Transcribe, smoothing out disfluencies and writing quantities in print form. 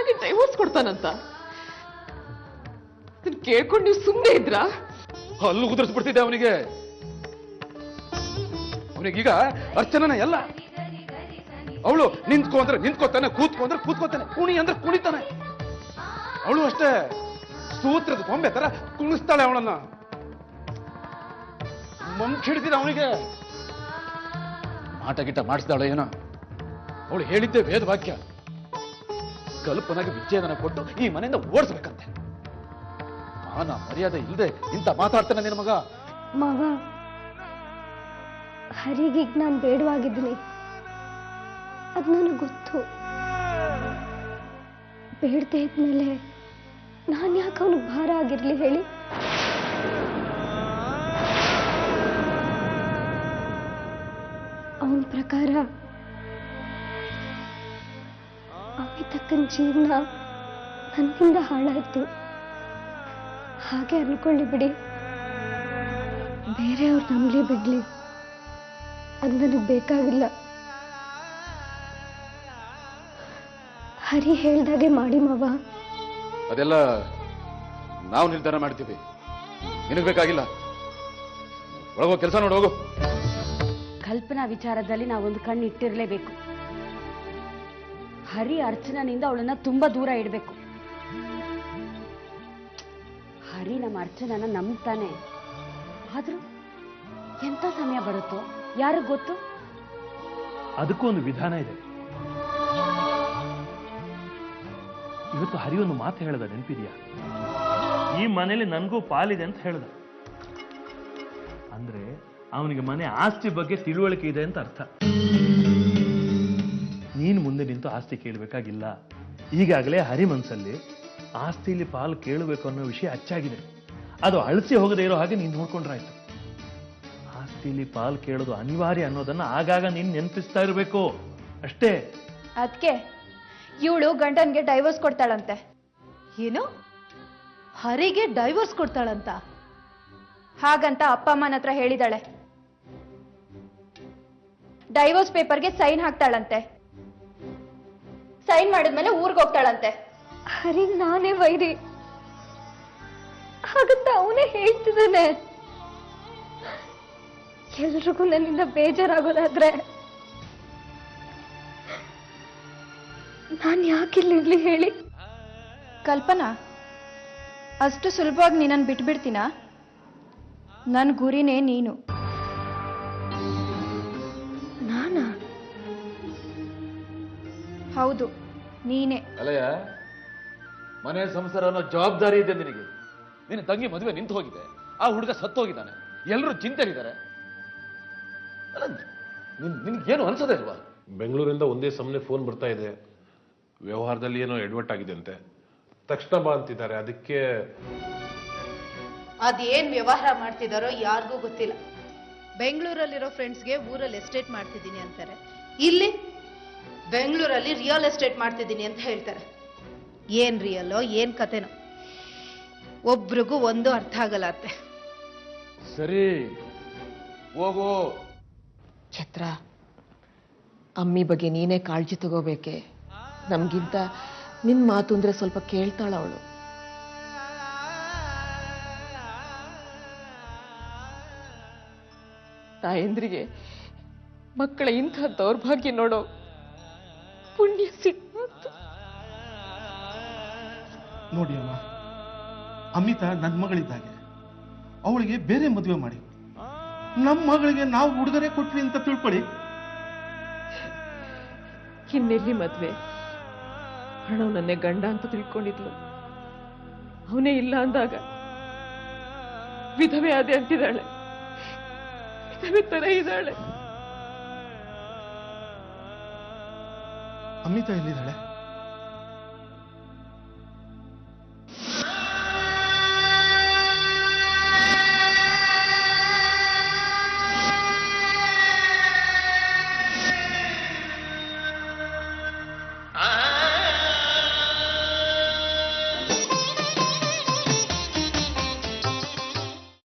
ನನಗೆ ಡೈವೋರ್ಸ್ ಕೊಡ್ತಾನಂತ. ಅದನ್ನ ಕೇಳ್ಕೊಂಡು ನೀವು ಸುಮ್ಮನೆ ಇದ್ರಾ? ಹಲ್ಲು ಉದುರಿಸ್ಬಿಡ್ತಿದ್ದೆ ಅವನಿಗೆ. ಅವನಿಗೀಗ ಅರ್ಚನನ ಎಲ್ಲ. ಅವಳು ನಿಂತ್ಕೊ ಅಂದ್ರೆ ನಿಂತ್ಕೋತಾನೆ, ಕೂತ್ಕೊ ಅಂದ್ರೆ ಕೂತ್ಕೋತಾನೆ, ಕುಣಿ ಅಂದ್ರೆ ಕುಣಿತಾನೆ. ಅವಳು ಅಷ್ಟೇ ಸೂತ್ರದ ಕೊಂಬೆ ತರ ಕುಣಿಸ್ತಾಳೆ ಅವಳನ್ನ. ಮಂಕಿಡ್ತಿದ ಅವನಿಗೆ. ಮಾಟ ಗಿಟ್ಟ ಮಾಡಿಸ್ದಾಳೆ ಏನೋ. ಅವಳು ಹೇಳಿದ್ದೆ ವೇದ ವಾಕ್ಯ. ಕಲ್ಪನಾಗೆ ವಿಚ್ಛೇದನ ಕೊಟ್ಟು ಈ ಮನೆಯಿಂದ ಓಡಿಸ್ಬೇಕಂತೆ. ಮಾನ ಮರ್ಯಾದೆ ಇಲ್ಲದೆ ಇಂತ ಮಾತಾಡ್ತಾನೆ ನಿನ್ನ ಮಗ. ಮಾವ, ಹರಿಗೀಗ ನಾನು ಬೇಡವಾಗಿದ್ದೀನಿ, ಅದು ನನಗೆ ಗೊತ್ತು. ಬೇಡದೆ ಇದ್ಮೇಲೆ ನಾನು ಯಾಕೆ ಅವನಿಗೆ ಭಾರ ಆಗಿರ್ಲಿ ಹೇಳಿ? ಅವನ ಪ್ರಕಾರ ಅಮಿತಕ್ಕನ ಜೀವನ ನನ್ನಿಂದ ಹಾಳಾಯ್ತು. ಹಾಗೆ ಅನ್ಕೊಳ್ಳಿ ಬಿಡಿ, ಬೇರೆಯವ್ರು ನಂಬಲಿ ಬಿಡ್ಲಿ, ಅದು ನನಗೆ ಬೇಕಾಗಿಲ್ಲ. ಹರಿ ಹೇಳ್ದಾಗೆ ಮಾಡಿ ಮಾವ. ಅದೆಲ್ಲ ನಾವು ನಿರ್ಧಾರ ಮಾಡ್ತೀವಿ, ನಿನಗೆ ಬೇಕಾಗಿಲ್ಲ. ಒಳಗೋ ಕೆಲಸ ನೋಡಿ ಹೋಗು. ಕಲ್ಪನಾ ವಿಚಾರದಲ್ಲಿ ನಾವೊಂದು ಕಣ್ಣು ಇಟ್ಟಿರಲೇಬೇಕು. ಹರಿ ಅರ್ಚನನಿಂದ ಅವಳನ್ನ ತುಂಬಾ ದೂರ ಇಡಬೇಕು. ಹರಿ ನಮ್ಮ ಅರ್ಚನನ ನಂಬ್ತಾನೆ. ಆದ್ರೂ ಎಂತ ಸಮಯ ಬರುತ್ತೋ ಯಾರಿಗ್ ಗೊತ್ತು? ಅದಕ್ಕೂ ಒಂದು ವಿಧಾನ ಇದೆ. ಇವತ್ತು ಹರಿ ಒಂದು ಮಾತು ಹೇಳ್ದ, ನೆನಪಿದೆಯಾ? ಈ ಮನೇಲಿ ನನಗೂ ಪಾಲಿದೆ ಅಂತ ಹೇಳ್ದ. ಅಂದ್ರೆ ಅವನಿಗೆ ಮನೆ ಆಸ್ತಿ ಬಗ್ಗೆ ತಿಳುವಳಿಕೆ ಇದೆ ಅಂತ ಅರ್ಥ. ನೀನು ಮುಂದೆ ನಿಂತು ಆಸ್ತಿ ಕೇಳಬೇಕಾಗಿಲ್ಲ. ಈಗಾಗಲೇ ಹರಿ ಮನಸ್ಸಲ್ಲಿ ಆಸ್ತಿಲಿ ಪಾಲು ಕೇಳಬೇಕು ಅನ್ನೋ ವಿಷಯ ಅಚ್ಚಾಗಿದೆ. ಅದು ಅಳಿಸಿ ಹೋಗದೆ ಇರೋ ಹಾಗೆ ನೀನು ನೋಡ್ಕೊಂಡ್ರಾಯ್ತು. ಆಸ್ತಿಲಿ ಪಾಲು ಕೇಳೋದು ಅನಿವಾರ್ಯ ಅನ್ನೋದನ್ನ ಆಗಾಗ ನೀನು ನೆನಪಿಸ್ತಾ ಇರಬೇಕು ಅಷ್ಟೇ. ಅದಕ್ಕೆ ಇವಳು ಗಂಡನ್ಗೆ ಡೈವೋರ್ಸ್ ಕೊಡ್ತಾಳಂತೆ. ಏನು? ಹರಿಗೆ ಡೈವೋರ್ಸ್ ಕೊಡ್ತಾಳಂತ? ಹಾಗಂತ ಅಪ್ಪ ಅಮ್ಮನ ಹತ್ರ ಹೇಳಿದಾಳೆ. ಡೈವೋರ್ಸ್ ಪೇಪರ್ಗೆ ಸೈನ್ ಹಾಕ್ತಾಳಂತೆ. ಸೈನ್ ಮಾಡಿದ್ಮೇಲೆ ಊರಿಗೆ ಹೋಗ್ತಾಳಂತೆ. ಹರಿಗೆ ನಾನೇ ವೈರಿ ಹಾಗಂತ ಅವನೇ ಹೇಳ್ತಿದ್ದಾನೆ. ಎಲ್ರಿಗೂ ನನ್ನಿಂದ ಬೇಜಾರಾಗೋದಾದ್ರೆ ನಾನು ಯಾಕಿಲ್ಲಿರ್ಲಿ ಹೇಳಿ? ಕಲ್ಪನಾ, ಅಷ್ಟು ಸುಲಭವಾಗಿ ನೀನನ್ನು ಬಿಟ್ಬಿಡ್ತೀನಾ? ನನ್ನ ಗುರಿನೇ ನೀನು. ನಾನಾ? ಹೌದು, ನೀನೇ. ಅಲ್ಲಯ್ಯ, ಮನೆ ಸಂಸಾರ ಅನ್ನೋ ಜವಾಬ್ದಾರಿ ಇದೆ ನಿನಗೆ. ನಿನ್ನ ತಂಗಿ ಮದುವೆ ನಿಂತು ಹೋಗಿದೆ, ಆ ಹುಡುಗ ಸತ್ತು ಹೋಗಿದ್ದಾನೆ, ಎಲ್ಲರೂ ಚಿಂತೆಲಿದ್ದಾರೆ. ಅಲ್ಲ, ನಿನ್ಗೇನು ಅನ್ಸೋದೇ ಇಲ್ವಾ? ಬೆಂಗಳೂರಿಂದ ಒಂದೇ ಸಮನೆ ಫೋನ್ ಬರ್ತಾ ಇದೆ. ವ್ಯವಹಾರದಲ್ಲಿ ಏನೋ ಎಡವಟ್ ಆಗಿದೆ ಅಂತೆ. ತಕ್ಷಣ ಬಾ ಅಂತಿದ್ದಾರೆ. ಅದಕ್ಕೆ ಅದೇನ್ ವ್ಯವಹಾರ ಮಾಡ್ತಿದಾರೋ ಯಾರಿಗೂ ಗೊತ್ತಿಲ್ಲ. ಬೆಂಗಳೂರಲ್ಲಿರೋ ಫ್ರೆಂಡ್ಸ್ಗೆ ಊರಲ್ಲಿ ಎಸ್ಟೇಟ್ ಮಾಡ್ತಿದ್ದೀನಿ ಅಂತಾರೆ, ಇಲ್ಲಿ ಬೆಂಗಳೂರಲ್ಲಿ ರಿಯಲ್ ಎಸ್ಟೇಟ್ ಮಾಡ್ತಿದ್ದೀನಿ ಅಂತ ಹೇಳ್ತಾರೆ. ಏನ್ ರಿಯಲ್ಲೋ ಏನ್ ಕತೆನೋ ಒಬ್ರಿಗೂ ಒಂದು ಅರ್ಥ ಆಗಲ್ಲ ಅತ್ತೆ. ಸರಿ ಹೋಗು. ಛತ್ರ, ಅಮ್ಮಿ ಬಗ್ಗೆ ನೀನೇ ಕಾಳಜಿ ತಗೋಬೇಕೆ. ನಮ್ಗಿಂತ ನಿನ್ ಮಾತು ಅಂದ್ರೆ ಸ್ವಲ್ಪ ಕೇಳ್ತಾಳ ಅವಳು. ತಾಯಂದ್ರಿಗೆ ಮಕ್ಕಳ ಇಂಥ ದೌರ್ಭಾಗ್ಯ ನೋಡೋ ಪುಣ್ಯ ಸಿಟ್ಟು. ನೋಡಿ ಅಮ್ಮ, ಅಮಿತಾ ನನ್ನ ಮಗಳಿದ್ದಾಗೆ, ಅವಳಿಗೆ ಬೇರೆ ಮದುವೆ ಮಾಡಿ ನಮ್ಮ ಮಗಳಿಗೆ ನಾವು ಉಡುಗೊರೆ ಕೊಟ್ವಿ ಅಂತ ತಿಳ್ಕೊಳ್ಳಿ. ಇನ್ನೆಲ್ಲಿ ಮದ್ವೆ? ಹಣವನ್ನೇ ಗಂಡ ಅಂತ ತಿಳ್ಕೊಂಡಿದ್ಲು. ಅವನೇ ಇಲ್ಲ ಅಂದಾಗ ವಿಧವೆ ಆದೆ ಅಂತಿದ್ದಾಳೆ. ವಿಧವೆ ತರ ಇದ್ದಾಳೆ. ಅಮಿತಾ ಎಲ್ಲಿದ್ದಾಳೆ?